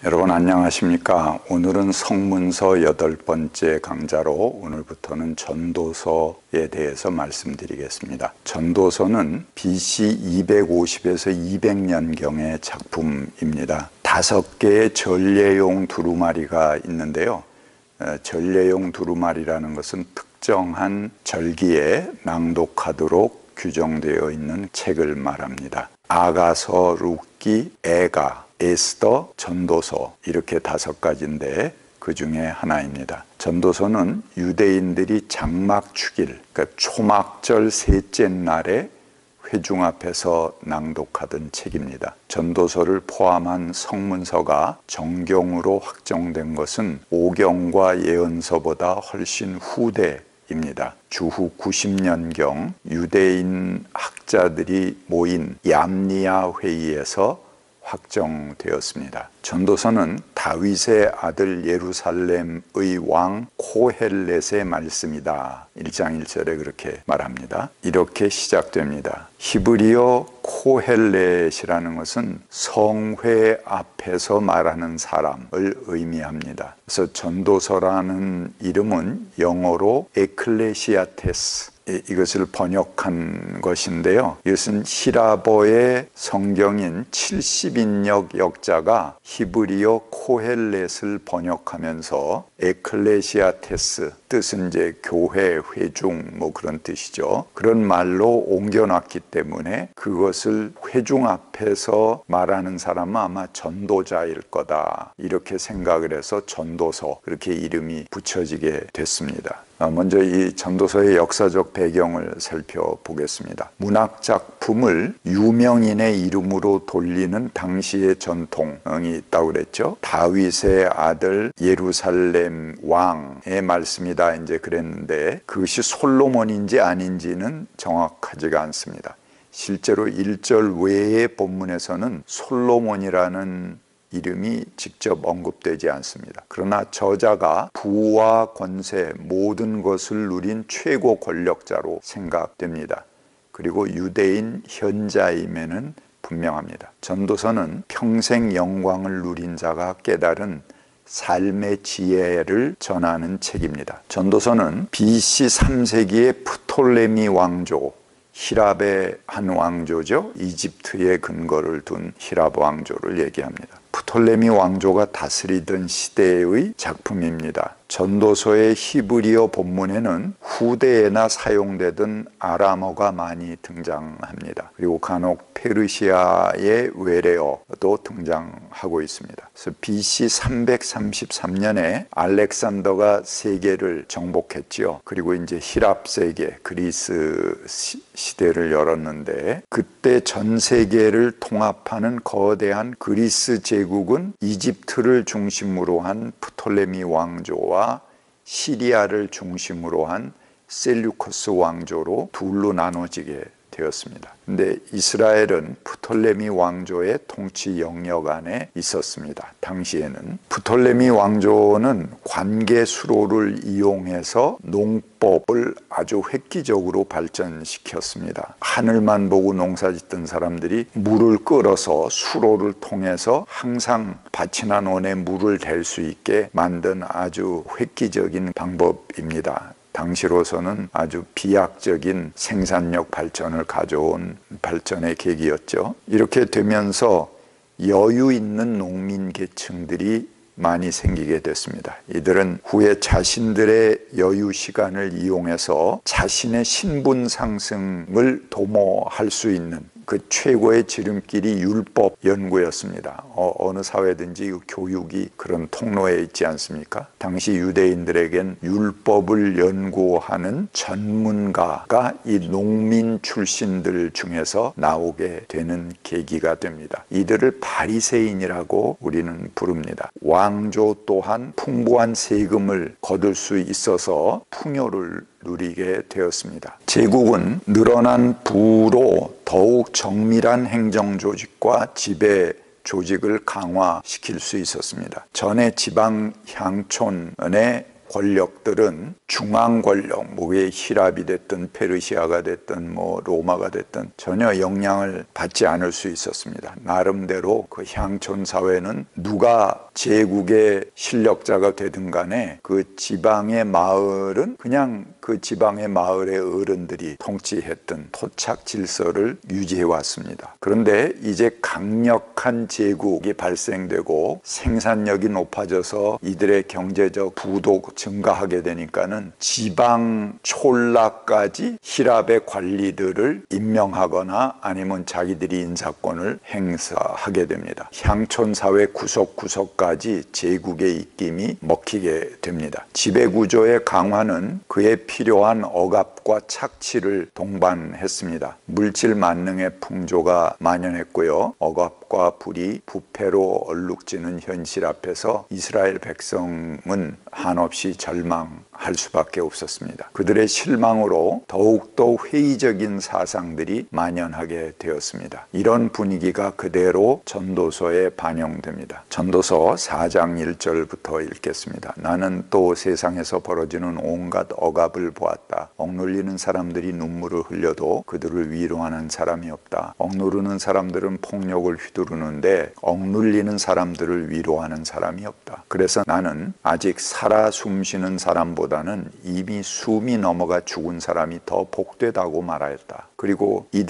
여러분 안녕하십니까? 오늘은 성문서 8번째 강좌로 오늘부터는 전도서에 대해서 말씀드리겠습니다. 전도서는 BC 250에서 200년경의 작품입니다. 5개의 전례용 두루마리가 있는데요. 전례용 두루마리라는 것은 특정한 절기에 낭독하도록 규정되어 있는 책을 말합니다. 아가서, 룻기, 에가, 에스더, 전도서 이렇게 5가지인데 그 중에 하나입니다. 전도서는 유대인들이 장막 축일, 그러니까 초막절 셋째 날에 회중 앞에서 낭독하던 책입니다. 전도서를 포함한 성문서가 정경으로 확정된 것은 오경과 예언서보다 훨씬 후대입니다. 주후 90년경 유대인 학자들이 모인 얌니아 회의에서 확정되었습니다. 전도서는 다윗의 아들 예루살렘의 왕 코헬렛의 말씀이다. 1장 1절에 그렇게 말합니다. 이렇게 시작됩니다. 히브리어 코헬렛이라는 것은 성회 앞에서 말하는 사람을 의미합니다. 그래서 전도서라는 이름은 영어로 에클레시아테스, 이것을 번역한 것인데요. 이것은 히라보의 성경인 70인역 역자가 히브리어 코헬렛을 번역하면서 에클레시아테스, 뜻은 이제 교회, 회중 그런 뜻이죠. 그런 말로 옮겨놨기 때문에 그것을 회중 앞에서 말하는 사람은 아마 전도자일 거다, 이렇게 생각을 해서 전도서, 그렇게 이름이 붙여지게 됐습니다. 먼저 이 전도서의 역사적 배경을 살펴보겠습니다. 문학 작품을 유명인의 이름으로 돌리는 당시의 전통이 있다고 그랬죠. 다윗의 아들 예루살렘 왕의 말씀이다 이제 그랬는데, 그것이 솔로몬인지 아닌지는 정확하지가 않습니다. 실제로 1절 외의 본문에서는 솔로몬이라는 이름이 직접 언급되지 않습니다. 그러나 저자가 부와 권세, 모든 것을 누린 최고 권력자로 생각됩니다. 그리고 유대인 현자임에는 분명합니다. 전도서는 평생 영광을 누린 자가 깨달은 삶의 지혜를 전하는 책입니다. 전도서는 BC 3세기의 프톨레미 왕조, 히랍의 한 왕조죠. 이집트에 근거를 둔 히랍 왕조를 얘기합니다. 프톨레미 왕조가 다스리던 시대의 작품입니다. 전도서의 히브리어 본문에는 후대에나 사용되던 아람어가 많이 등장합니다. 그리고 간혹 페르시아의 외래어도 등장하고 있습니다. 그래서 BC 333년에 알렉산더가 세계를 정복했지요. 그리고 이제 히랍 세계, 그리스 시대를 열었는데, 그때 전 세계를 통합하는 거대한 그리스 제국은 이집트를 중심으로 한 프톨레미 왕조와 시리아를 중심으로 한 셀류커스 왕조로 둘로 나눠지게 되었습니다. 근데 이스라엘은 프톨레미 왕조의 통치 영역 안에 있었습니다. 당시에는 프톨레미 왕조는 관계 수로를 이용해서 농법을 아주 획기적으로 발전시켰습니다. 하늘만 보고 농사짓던 사람들이 물을 끌어서 수로를 통해서 항상 밭이나 논에 물을 댈 수 있게 만든 아주 획기적인 방법입니다. 당시로서는 아주 비약적인 생산력 발전을 가져온 발전의 계기였죠. 이렇게 되면서 여유 있는 농민 계층들이 많이 생기게 됐습니다. 이들은 후에 자신들의 여유 시간을 이용해서 자신의 신분 상승을 도모할 수 있는 그 최고의 지름길이 율법 연구였습니다. 어느 사회든지 교육이 그런 통로에 있지 않습니까? 당시 유대인들에겐 율법을 연구하는 전문가가 이 농민 출신들 중에서 나오게 되는 계기가 됩니다. 이들을 바리새인이라고 우리는 부릅니다. 왕조 또한 풍부한 세금을 거둘 수 있어서 풍요를 누리게 되었습니다. 제국은 늘어난 부로 더욱 정밀한 행정 조직과 지배 조직을 강화시킬 수 있었습니다. 전에 지방 향촌의 권력들은 중앙 권력, 그게 히랍이 됐든 페르시아가 됐든 로마가 됐든 전혀 영향을 받지 않을 수 있었습니다. 나름대로 그 향촌 사회는 누가 제국의 실력자가 되든 간에 그 지방의 마을은 그냥 그 지방의 마을의 어른들이 통치했던 토착 질서를 유지해 왔습니다. 그런데 이제 강력한 제국이 발생되고 생산력이 높아져서 이들의 경제적 부도 증가하게 되니까는 지방 촌락까지 히랍의 관리들을 임명하거나 아니면 자기들이 인사권을 행사하게 됩니다. 향촌 사회 구석구석까지 제국의 입김이 먹히게 됩니다. 지배구조의 강화는 그에 필요한 억압과 착취를 동반했습니다. 물질 만능의 풍조가 만연했고요. 억압과 불이 부패로 얼룩지는 현실 앞에서 이스라엘 백성은 한없이 절망할 수밖에 없었습니다. 그들의 실망으로 더욱더 회의적인 사상들이 만연하게 되었습니다. 이런 분위기가 그대로 전도서에 반영됩니다. 전도서 4장 1절부터 읽겠습니다. 나는 또 세상에서 벌어지는 온갖 억압을 보았다. 억눌리는 사람들이 눈물을 흘려도 그들을 위로하는 사람이 없다. 억누르는 사람들은 폭력을 휘두르는데 억눌리는 사람들을 위로하는 사람이 없다. 그래서 나는 아직 살아 숨쉬는 사람보다는 이미 숨이 넘어가 죽은 사람이 더 복되다고 말하였다. 그리고 이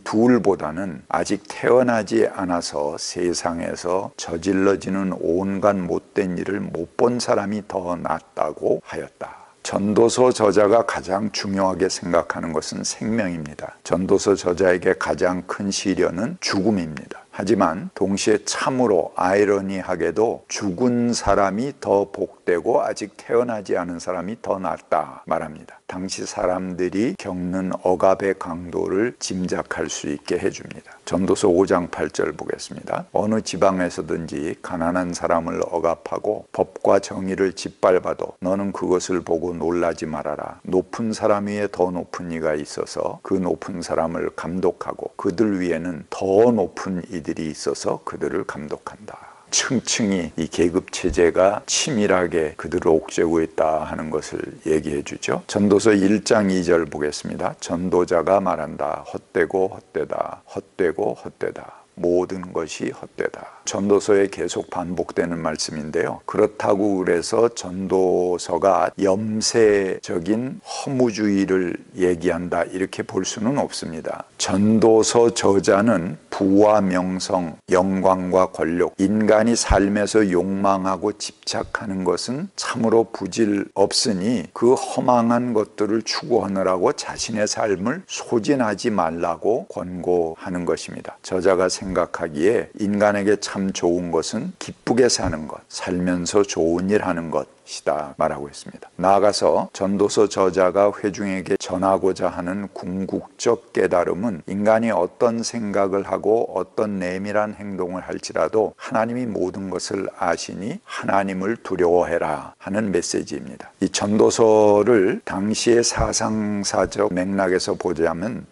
둘보다는 아직 태어나지 않아서 세상에서 저질러지는 온갖 못된 일을 못 본 사람이 더 낫다고 하였다. 전도서 저자가 가장 중요하게 생각하는 것은 생명입니다. 전도서 저자에게 가장 큰 시련은 죽음입니다. 하지만 동시에 참으로 아이러니하게도 죽은 사람이 더 복되고 아직 태어나지 않은 사람이 더 낫다 말합니다. 당시 사람들이 겪는 억압의 강도를 짐작할 수 있게 해줍니다. 전도서 5장 8절 보겠습니다. 어느 지방에서든지 가난한 사람을 억압하고 법과 정의를 짓밟아도 너는 그것을 보고 놀라지 말아라. 높은 사람 위에 더 높은 이가 있어서 그 높은 사람을 감독하고 그들 위에는 더 높은 이들이 있어서 그들을 감독한다. 층층이 이 계급체제가 치밀하게 그들을 옥죄고 있다 하는 것을 얘기해 주죠. 전도서 1장 2절 보겠습니다. 전도자가 말한다. 헛되고 헛되다. 헛되고 헛되다. 모든 것이 헛되다. 전도서에 계속 반복되는 말씀인데요. 그렇다고 그래서 전도서가 염세적인 허무주의를 얘기한다 이렇게 볼 수는 없습니다. 전도서 저자는 부와 명성, 영광과 권력, 인간이 삶에서 욕망하고 집착하는 것은 참으로 부질 없으니 그 허망한 것들을 추구하느라고 자신의 삶을 소진하지 말라고 권고하는 것입니다. 저자가 생각하기에 인간에게 참 좋은 것은 기쁘게 사는 것, 살면서 좋은 일 하는 것이다 말하고 있습니다. 나아가서 전도서 저자가 회중에게 전하고자 하는 궁극적 깨달음은 인간이 어떤 생각을 하고 어떤 내밀한 행동을 할지라도 하나님이 모든 것을 아시니 하나님을 두려워해라 하는 메시지입니다. 이 전도서를 당시의 사상사적 맥락에서 보자면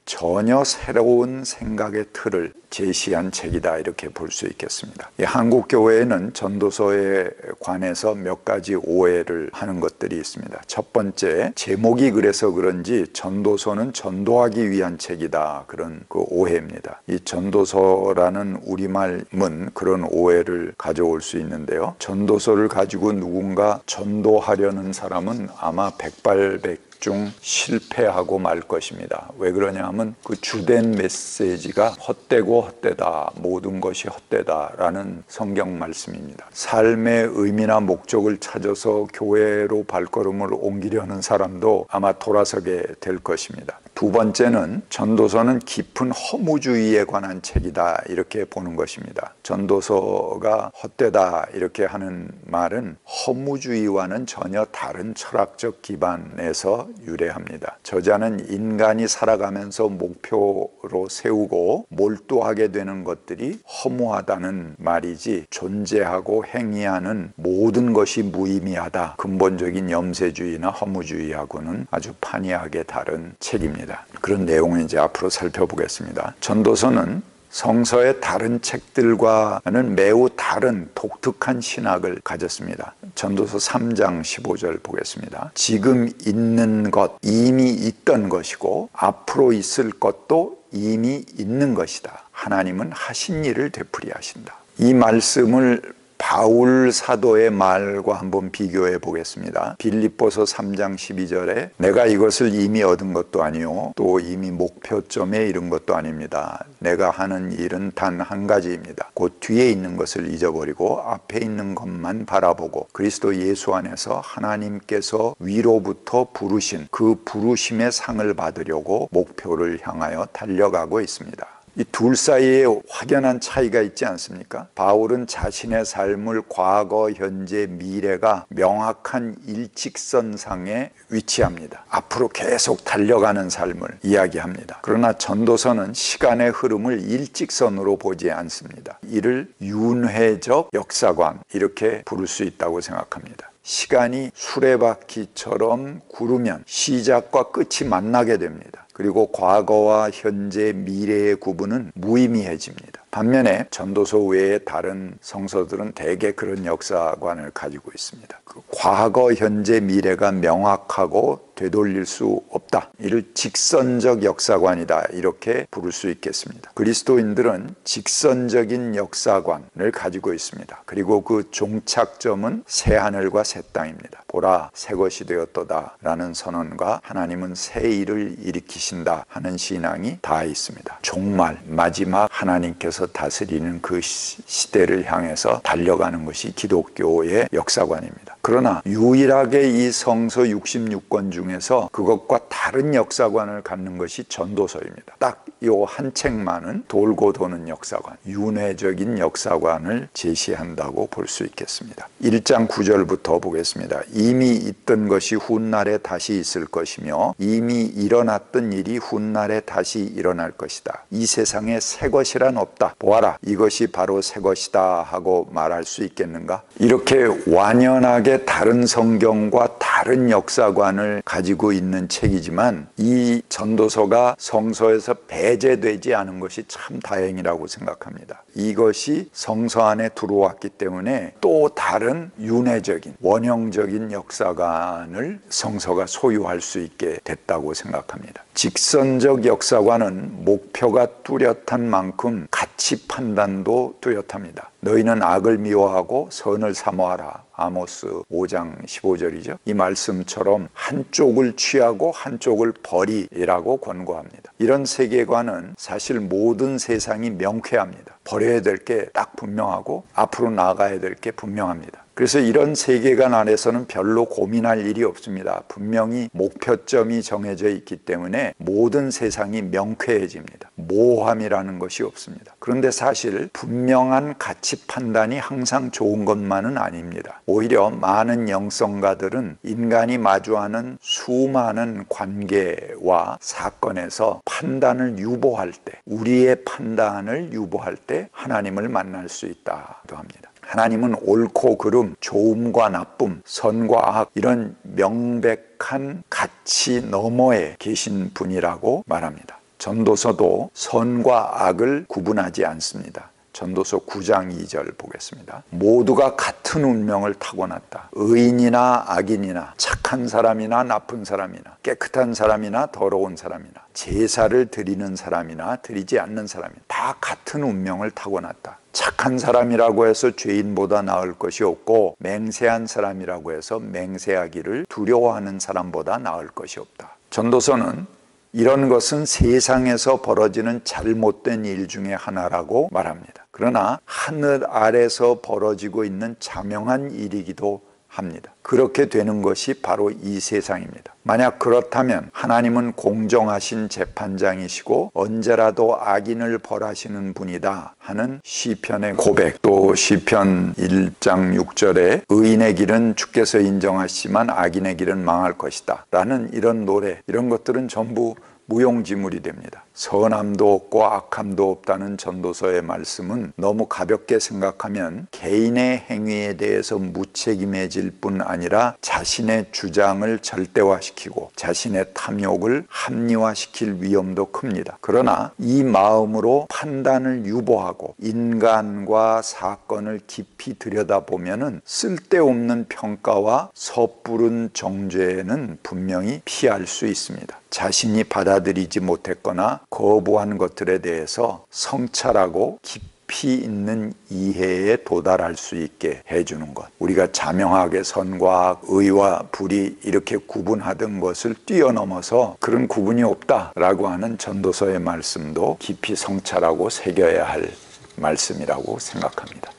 전혀 새로운 생각의 틀을 제시한 책이다 이렇게 볼 수 있겠습니다. 한국 교회에는 전도서에 관해서 몇 가지 오해를 하는 것들이 있습니다. 첫 번째, 제목이 그래서 그런지 전도서는 전도하기 위한 책이다 그런 그 오해입니다. 이 전도서라는 우리말은 그런 오해를 가져올 수 있는데요. 전도서를 가지고 누군가 전도하려는 사람은 아마 백발백중 실패하고 말 것입니다. 왜 그러냐 하면 그 주된 메시지가 헛되고 헛되다, 모든 것이 헛되다라는 성경 말씀입니다. 삶의 의미나 목적을 찾아서 교회로 발걸음을 옮기려는 사람도 아마 돌아서게 될 것입니다. 두 번째는 전도서는 깊은 허무주의에 관한 책이다 이렇게 보는 것입니다. 전도서가 헛되다 이렇게 하는 말은 허무주의와는 전혀 다른 철학적 기반에서 유래합니다. 저자는 인간이 살아가면서 목표로 세우고 몰두하게 되는 것들이 허무하다는 말이지 존재하고 행위하는 모든 것이 무의미하다. 근본적인 염세주의나 허무주의하고는 아주 판이하게 다른 책입니다. 그런 내용을 이제 앞으로 살펴보겠습니다. 전도서는 성서의 다른 책들과는 매우 다른 독특한 신학을 가졌습니다. 전도서 3장 15절 보겠습니다. 지금 있는 것, 이미 있던 것이고 앞으로 있을 것도 이미 있는 것이다. 하나님은 하신 일을 되풀이 하신다. 이 말씀을 바울 사도의 말과 한번 비교해 보겠습니다. 빌립보서 3장 12절에 내가 이것을 이미 얻은 것도 아니요 또 이미 목표점에 이른 것도 아닙니다. 내가 하는 일은 단 한 가지입니다. 곧 뒤에 있는 것을 잊어버리고 앞에 있는 것만 바라보고 그리스도 예수 안에서 하나님께서 위로부터 부르신 그 부르심의 상을 받으려고 목표를 향하여 달려가고 있습니다. 이 둘 사이에 확연한 차이가 있지 않습니까? 바울은 자신의 삶을 과거, 현재, 미래가 명확한 일직선상에 위치합니다. 앞으로 계속 달려가는 삶을 이야기합니다. 그러나 전도서는 시간의 흐름을 일직선으로 보지 않습니다. 이를 윤회적 역사관 이렇게 부를 수 있다고 생각합니다. 시간이 수레바퀴처럼 구르면 시작과 끝이 만나게 됩니다. 그리고 과거와 현재, 미래의 구분은 무의미해집니다. 반면에 전도서 외의 다른 성서들은 대개 그런 역사관을 가지고 있습니다. 그 과거, 현재, 미래가 명확하고 되돌릴 수 없다. 이를 직선적 역사관이다. 이렇게 부를 수 있겠습니다. 그리스도인들은 직선적인 역사관을 가지고 있습니다. 그리고 그 종착점은 새하늘과 새 땅입니다. 보라, 새 것이 되었도다 라는 선언과 하나님은 새 일을 일으키신다 하는 신앙이 다 있습니다. 종말, 마지막 하나님께서 다스리는 그 시대를 향해서 달려가는 것이 기독교의 역사관입니다. 그러나 유일하게 이 성서 66권 중에서 그것과 다른 역사관을 갖는 것이 전도서입니다. 딱 이 한 책만은 돌고 도는 역사관, 윤회적인 역사관을 제시한다고 볼 수 있겠습니다. 1장 9절부터 보겠습니다. 이미 있던 것이 훗날에 다시 있을 것이며 이미 일어났던 일이 훗날에 다시 일어날 것이다. 이 세상에 새 것이란 없다. 보아라, 이것이 바로 새 것이다 하고 말할 수 있겠는가? 이렇게 완연하게 다른 성경과 다른 역사관을 가지고 있는 책이지만 이 전도서가 성서에서 배제되지 않은 것이 참 다행이라고 생각합니다. 이것이 성서 안에 들어왔기 때문에 또 다른 윤회적인 원형적인 역사관을 성서가 소유할 수 있게 됐다고 생각합니다. 직선적 역사관은 목표가 뚜렷한 만큼 가치 판단도 뚜렷합니다. 너희는 악을 미워하고 선을 사모하라. 아모스 5장 15절이죠. 이 말씀처럼 한쪽을 취하고 한쪽을 버리라고 권고합니다. 이런 세계관은 사실 모든 세상이 명쾌합니다. 버려야 될 게 딱 분명하고 앞으로 나가야 될 게 분명합니다. 그래서 이런 세계관 안에서는 별로 고민할 일이 없습니다. 분명히 목표점이 정해져 있기 때문에 모든 세상이 명쾌해집니다. 모호함이라는 것이 없습니다. 그런데 사실 분명한 가치 판단이 항상 좋은 것만은 아닙니다. 오히려 많은 영성가들은 인간이 마주하는 수많은 관계와 사건에서 판단을 유보할 때, 우리의 판단을 유보할 때 하나님을 만날 수 있다고 합니다. 하나님은 옳고 그름, 좋음과 나쁨, 선과 악 이런 명백한 가치 너머에 계신 분이라고 말합니다. 전도서도 선과 악을 구분하지 않습니다. 전도서 9장 2절 보겠습니다. 모두가 같은 운명을 타고났다. 의인이나 악인이나 착한 사람이나 나쁜 사람이나 깨끗한 사람이나 더러운 사람이나 제사를 드리는 사람이나 드리지 않는 사람이나 다 같은 운명을 타고났다. 착한 사람이라고 해서 죄인보다 나을 것이 없고 맹세한 사람이라고 해서 맹세하기를 두려워하는 사람보다 나을 것이 없다. 전도서는 이런 것은 세상에서 벌어지는 잘못된 일 중에 하나라고 말합니다. 그러나 하늘 아래서 벌어지고 있는 자명한 일이기도 합니다. 그렇게 되는 것이 바로 이 세상입니다. 만약 그렇다면 하나님은 공정하신 재판장이시고 언제라도 악인을 벌하시는 분이다 하는 시편의 고백, 또 시편 1장 6절에 의인의 길은 주께서 인정하시지만 악인의 길은 망할 것이다 라는 이런 노래, 이런 것들은 전부 무용지물이 됩니다. 선함도 없고 악함도 없다는 전도서의 말씀은 너무 가볍게 생각하면 개인의 행위에 대해서 무책임해질 뿐 아니라 자신의 주장을 절대화시키고 자신의 탐욕을 합리화시킬 위험도 큽니다. 그러나 이 마음으로 판단을 유보하고 인간과 사건을 깊이 들여다보면 쓸데없는 평가와 섣부른 정죄는 분명히 피할 수 있습니다. 자신이 받아들이지 못했거나 거부한 것들에 대해서 성찰하고 깊이 있는 이해에 도달할 수 있게 해주는 것, 우리가 자명하게 선과 악, 의와 불이 이렇게 구분하던 것을 뛰어넘어서 그런 구분이 없다라고 하는 전도서의 말씀도 깊이 성찰하고 새겨야 할 말씀이라고 생각합니다.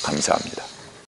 감사합니다.